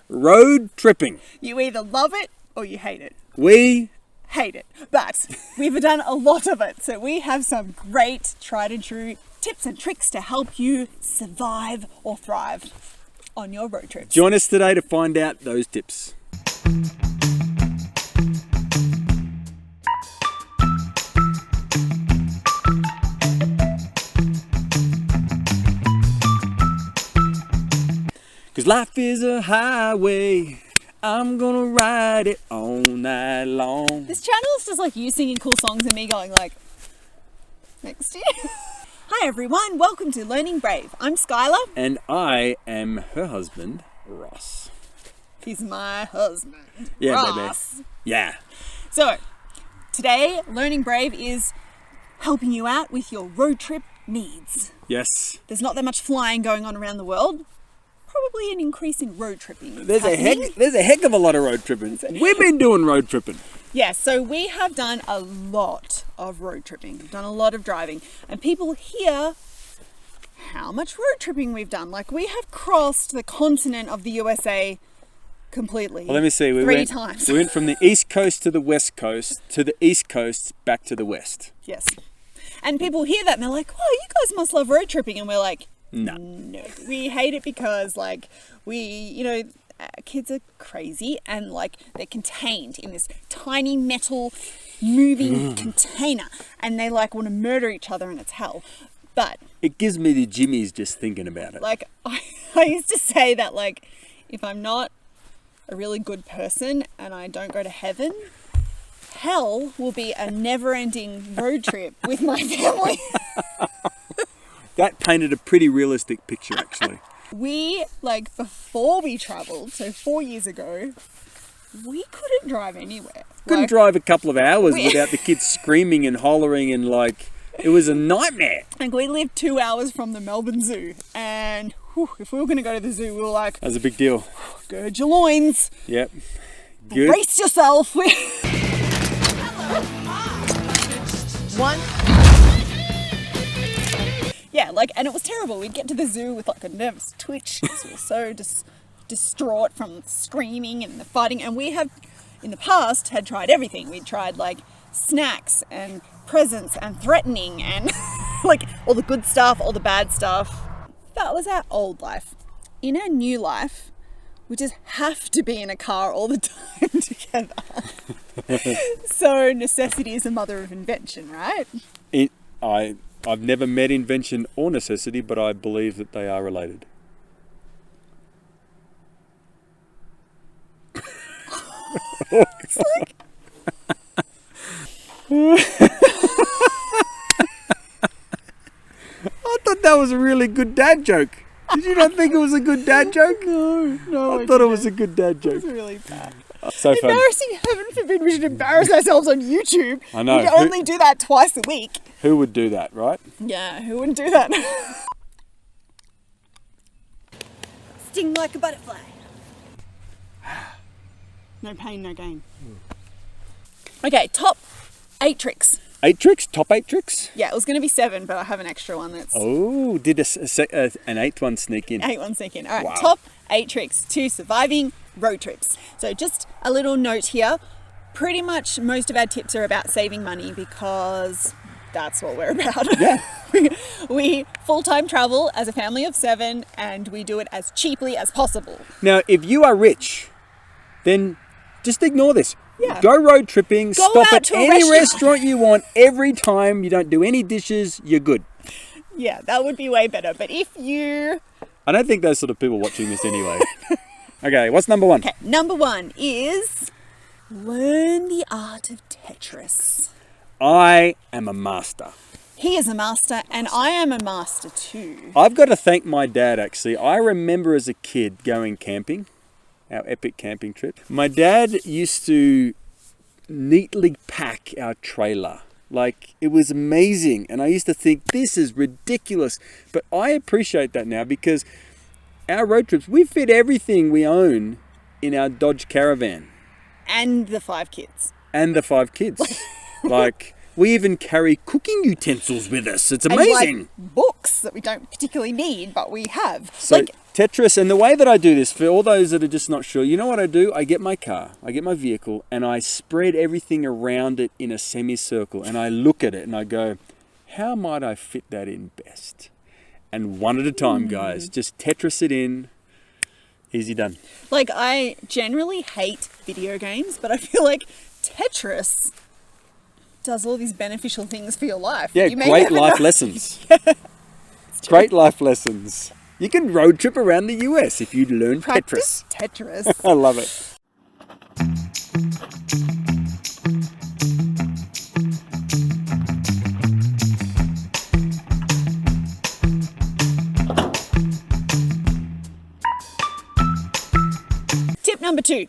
Road tripping. You either love it or you hate it. We Hate it. But we've done a lot of it. So we have some great tried and true tips and tricks to help you survive or thrive on your road trips. join us today to find out those tips. Cause life is a highway, I'm gonna ride it all night long. This channel is just like you singing cool songs and me going like, next year. Hi everyone, welcome to Learning Brave. I'm Skylar. And I am her husband, Ross. He's my husband, Yeah, Ross. baby. Yeah. So, today, Learning Brave is helping you out with your road trip needs. Yes. There's not that much flying going on around the world. Probably an increase in road tripping. There's a heck of a lot of road tripping. We've been doing road tripping. Yes, so we have done a lot of road tripping. We've done a lot of driving. And people hear how much road tripping we've done. Like, we have crossed the continent of the USA completely. Well, let me see. Three times. We went from the east coast to the west coast to the east coast back to the west. Yes. And people hear that and they're like, oh, you guys must love road tripping. And we're like, No. We hate it because, like, kids are crazy and, like, they're contained in this tiny metal moving container and they, like, want to murder each other and it's hell. But It gives me the jimmies just thinking about it. like, I used to say that, like, if I'm not a really good person and I don't go to heaven, hell will be a never-ending road trip with my family. That painted a pretty realistic picture, actually. We, like, before we travelled, so 4 years ago, we couldn't drive anywhere. Couldn't Like, drive a couple of hours without the kids screaming and hollering and, like, it was a nightmare. Like, we lived 2 hours from the Melbourne Zoo, and if we were going to go to the zoo, we were like, That was a big deal. gird your loins, Yep. Good. brace yourself. One. Yeah, like, and it was terrible. We'd get to the zoo with, like, a nervous twitch because we were so distraught from screaming and the fighting. And we have, in the past, had tried everything. We'd tried, like, snacks and presents and threatening and, like, all the good stuff, all the bad stuff. That was our old life. In our new life, we just have to be in a car all the time together. So necessity is the mother of invention, right? I've never met invention or necessity, but I believe that they are related. It's like... I thought that was a really good dad joke. Did you not think it was a good dad joke? No, I thought it was a good dad It joke. was really bad. So fun. Embarrassing, heaven forbid we should embarrass ourselves on YouTube. I know. We can only do that twice a week. Who would do that, right? Yeah, who wouldn't do that? Sting like a butterfly. No pain, no gain. Okay, top 8 tricks. 8 tricks? Top 8 tricks? Yeah, it was going to be 7, but I have an extra one that's... Oh, did an 8th one sneak in? 8 one second. All right, Wow. Top 8 tricks to surviving road trips. So just a little note here. Pretty much most of our tips are about saving money because that's what we're about. Yeah. we full-time travel as a family of 7 and we do it as cheaply as possible. Now, if you are rich, then just ignore this. Yeah. Go road tripping, Go stop out at to a any restaurant. restaurant you want every time. You don't do any dishes, you're good. Yeah, that would be way better. But if you... I don't think those sort of people watching this anyway. Okay, what's number 1? Okay, number 1 is learn the art of Tetris. I am a master. He is a master and I am a master too. I've got to thank my dad, actually. I remember as a kid going camping, our epic camping trip. My dad used to neatly pack our trailer. Like, it was amazing. And I used to think, this is ridiculous. But I appreciate that now because our road trips, we fit everything we own in our Dodge Caravan. And the 5 kids. And the 5 kids. Like, we even carry cooking utensils with us. It's And, amazing. like, books that we don't particularly need, but we have. So like, Tetris, and the way that I do this, for all those that are just not sure, you know what I do? I get my car, I get my vehicle, and I spread everything around it in a semicircle, and I look at it and I go, how might I fit that in best? And one at a time, guys, just Tetris it in. Easy done. Like, I generally hate video games, but I feel like Tetris does all these beneficial things for your life. Yeah, great life lessons. Great life lessons. You can road trip around the US if you learn Practice Tetris. Tetris. I love it. Tip number 2,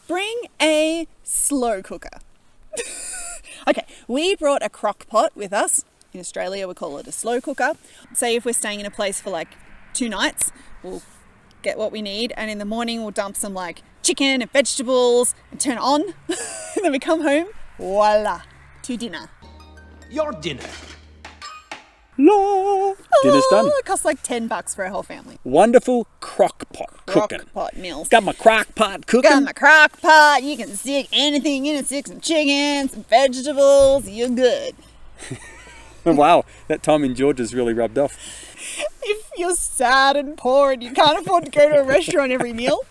bring a slow cooker. Okay, we brought a crock pot with us. In Australia, we call it a slow cooker. Say if we're staying in a place for like 2 nights, we'll get what we need, and in the morning we'll dump some like chicken and vegetables and turn it on. And then we come home, voila, to dinner. Your dinner. Dinner's done. It costs like $10 for our whole family. Wonderful crock pot cooking. Crock pot meals. Got my crock pot cooking. Got my crock pot. You can stick anything in it. Stick some chicken, some vegetables. You're good. Wow, that time in Georgia's really rubbed off. If you're sad and poor and you can't afford to go to a restaurant every meal,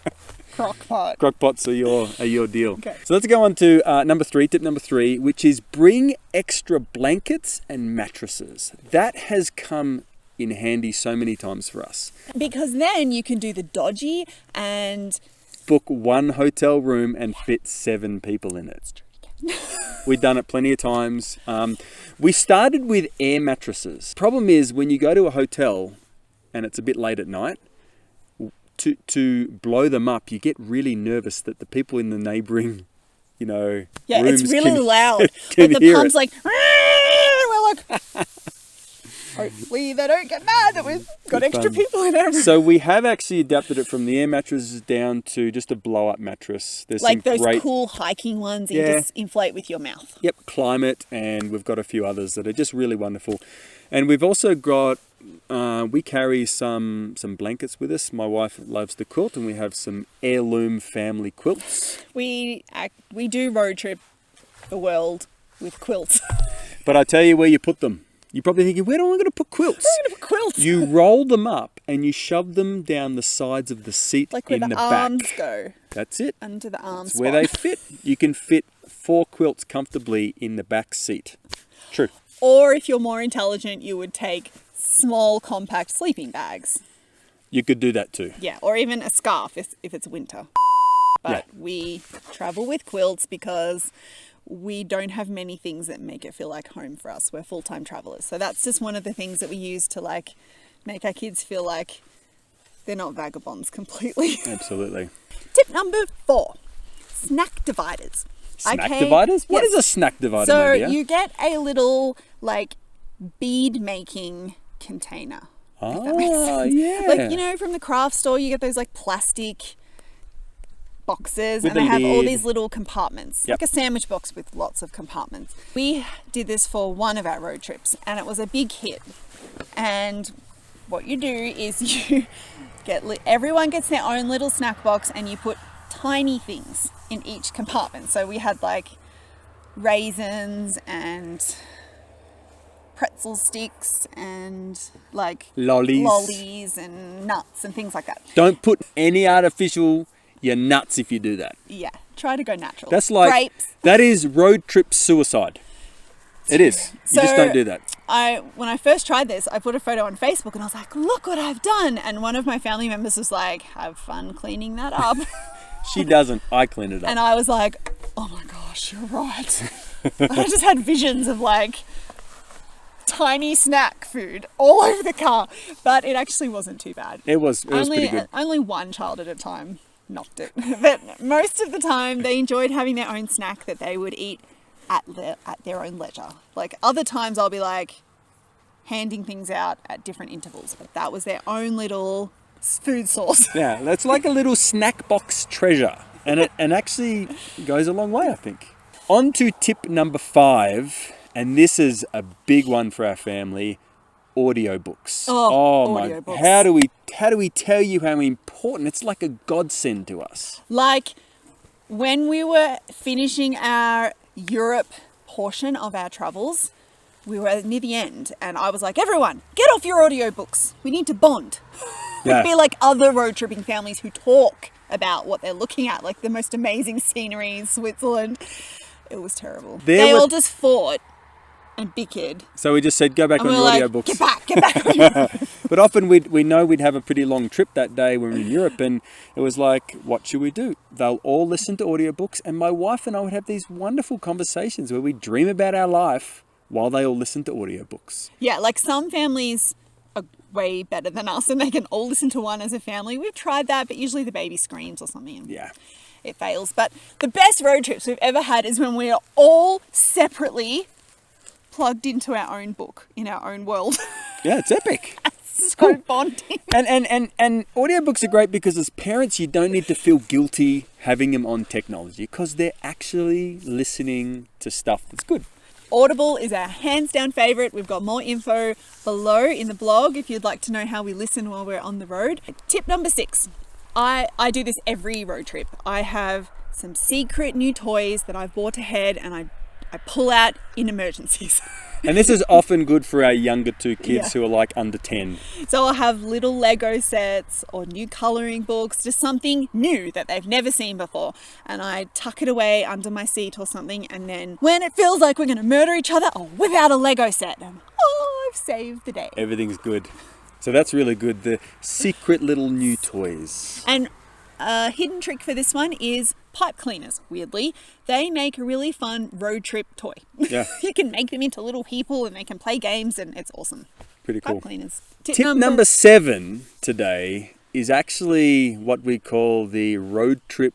crock pot. Crock pots are your deal. Okay. So let's go on to tip number 3, which is bring extra blankets and mattresses. That has come in handy so many times for us. Because then you can do the dodgy and Book one hotel room and fit 7 people in it. We've done it plenty of times. We started with air mattresses. Problem is, when you go to a hotel and it's a bit late at night, to blow them up, you get really nervous that the people in the neighbouring, rooms it's really loud. can Like the hear pump's it. like, we're like, hopefully they don't get mad that we've got extra people in our room. So we have actually adapted it from the air mattresses down to just a blow-up mattress. There's Like some those great, cool hiking ones that you Yeah. just inflate with your mouth. Yep, Climate, and we've got a few others that are just really wonderful. And we've also got, we carry some blankets with us. My wife loves to quilt, and we have some heirloom family quilts. We do road trip the world with quilts. But I tell you where you put them. You're probably thinking, where am I going to put quilts? We're gonna put quilts. You roll them up and you shove them down the sides of the seat Like where in the the arms back. go. That's it. Under the arms. Where they fit. You can fit 4 quilts comfortably in the back seat. True. Or if you're more intelligent, you would take small, compact sleeping bags. You could do that too. Yeah, or even a scarf if it's winter. But we travel with quilts because we don't have many things that make it feel like home for us. We're full-time travelers. So that's just one of the things that we use to like make our kids feel like they're not vagabonds completely. Absolutely. Tip number 4, snack dividers. Snack dividers? What is a snack divider, So my dear? you get a little like bead making container. if that makes sense. Yeah. Like, from the craft store, you get those like plastic boxes With and they a have all lid. these little compartments, Yep. like a sandwich box with lots of compartments. We did this for one of our road trips and it was a big hit. And what you do is you everyone gets their own little snack box and you put tiny things in each compartment. So we had like raisins and pretzel sticks and like Lollies. and nuts and things like that. Don't put any artificial. You're nuts if you do that. Yeah, try to go natural. That's like grapes. That is road trip suicide. It is. You just don't do that. When I first tried this, I put a photo on Facebook and I was like, look what I've done. And one of my family members was like, have fun cleaning that up. She doesn't. I clean it up. And I was like, oh my gosh, you're right. I just had visions of like tiny snack food all over the car. But it actually wasn't too bad. It was pretty good. Only one child at a time knocked it. But most of the time they enjoyed having their own snack that they would eat at their own leisure. Like other times I'll be like handing things out at different intervals, but that was their own little food source. Yeah, that's like a little snack box treasure. And it actually goes a long way, I think. On to tip number 5, and this is a big one for our family. audiobooks. My! Audiobooks. How do we tell you how important? It's like a godsend to us. Like when we were finishing our Europe portion of our travels, we were near the end, and I was like, everyone, get off your audiobooks. We need to bond. Yeah. It'd be like other road tripping families who talk about what they're looking at, like the most amazing scenery in Switzerland. It was terrible. They all just fought and bickered. So we just said, go back And on we were your like, audiobooks. get back. But often we know we'd have a pretty long trip that day when we were in Europe, and it was like, what should we do? They'll all listen to audiobooks, and my wife and I would have these wonderful conversations where we dream about our life while they all listen to audiobooks. Yeah, like some families are way better than us and they can all listen to one as a family. We've tried that, but usually the baby screams or something and it fails. But the best road trips we've ever had is when we are all separately plugged into our own book in our own world. Yeah, it's epic. It's so bonding. And audiobooks are great because as parents, you don't need to feel guilty having them on technology because they're actually listening to stuff that's good. Audible is our hands down favourite. We've got more info below in the blog if you'd like to know how we listen while we're on the road. Tip number 6. I do this every road trip. I have some secret new toys that I've bought ahead and I pull out in emergencies. And this is often good for our younger 2 kids who are like under 10. So I'll have little Lego sets or new colouring books, just something new that they've never seen before. And I tuck it away under my seat or something. And then when it feels like we're going to murder each other, I'll whip out a Lego set. And I've saved the day. Everything's good. So that's really good. The secret little new toys. And a hidden trick for this one is pipe cleaners, weirdly. They make a really fun road trip toy. Yeah. You can make them into little people and they can play games and it's awesome. Pretty cool. Pipe cleaners. Tip number 7 today is actually what we call the road trip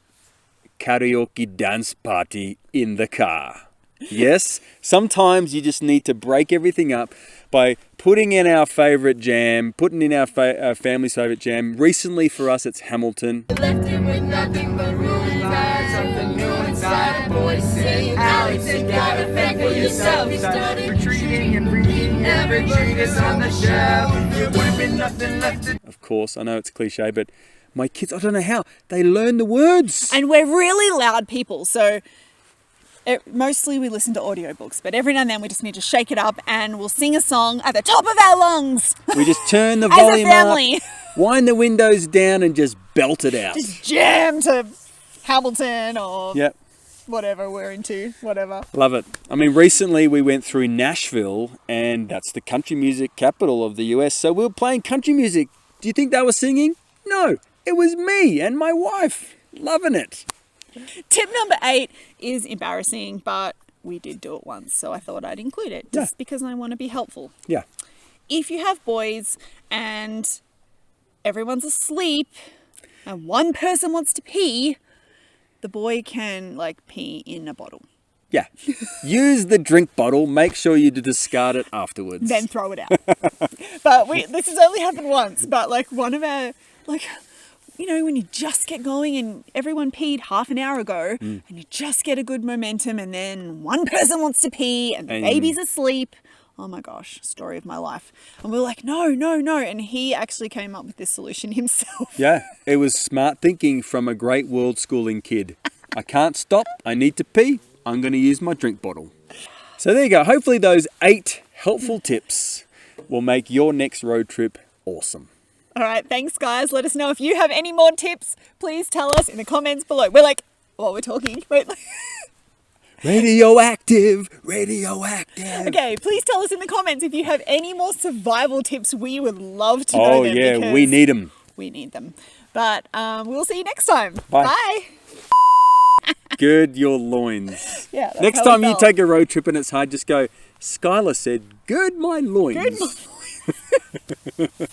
karaoke dance party in the car. Yes, sometimes you just need to break everything up by putting in our favourite jam, putting in our family's favourite jam. Recently for us, it's Hamilton. Left him with nothing but ruling vibes, something new inside. Boys say, Alex, you gotta fend for yourself. He started retreating and reading, never treat us on the shelf. It would have been nothing left to... Of course, I know it's cliche, but my kids, I don't know how, they learn the words. And we're really loud people, so... mostly we listen to audiobooks, but every now and then we just need to shake it up and we'll sing a song at the top of our lungs. We just turn the As volume a family. up, wind the windows down and just belt it out. Just jam to Hamilton or Yep. whatever we're into, whatever. Love it. I mean, recently we went through Nashville and that's the country music capital of the US. So we were playing country music. Do you think they were singing? No, it was me and my wife. Loving it. Tip number 8 is embarrassing, but we did do it once, so I thought I'd include it just because I want to be helpful. Yeah. If you have boys and everyone's asleep and one person wants to pee, the boy can like pee in a bottle. Yeah. Use the drink bottle. Make sure you discard it afterwards. Then throw it out. But this has only happened once, but like one of our, like, you know, when you just get going and everyone peed half an hour ago and you just get a good momentum and then one person wants to pee and the baby's asleep. Oh my gosh, story of my life. And we're like, no. And he actually came up with this solution himself. Yeah, it was smart thinking from a great world schooling kid. I can't stop. I need to pee. I'm going to use my drink bottle. So there you go. Hopefully those 8 helpful tips will make your next road trip awesome. All right, thanks guys. Let us know if you have any more tips. Please tell us in the comments below. We're like, while we're talking, wait. Radioactive. Okay, please tell us in the comments if you have any more survival tips. We would love to know Oh them. yeah, we need them. We need them. But we'll see you next time. Bye. Bye. Gird your loins. Yeah. That's Next how time we you felt. take a road trip and it's hard, just go, Skylar said, gird my loins. Good.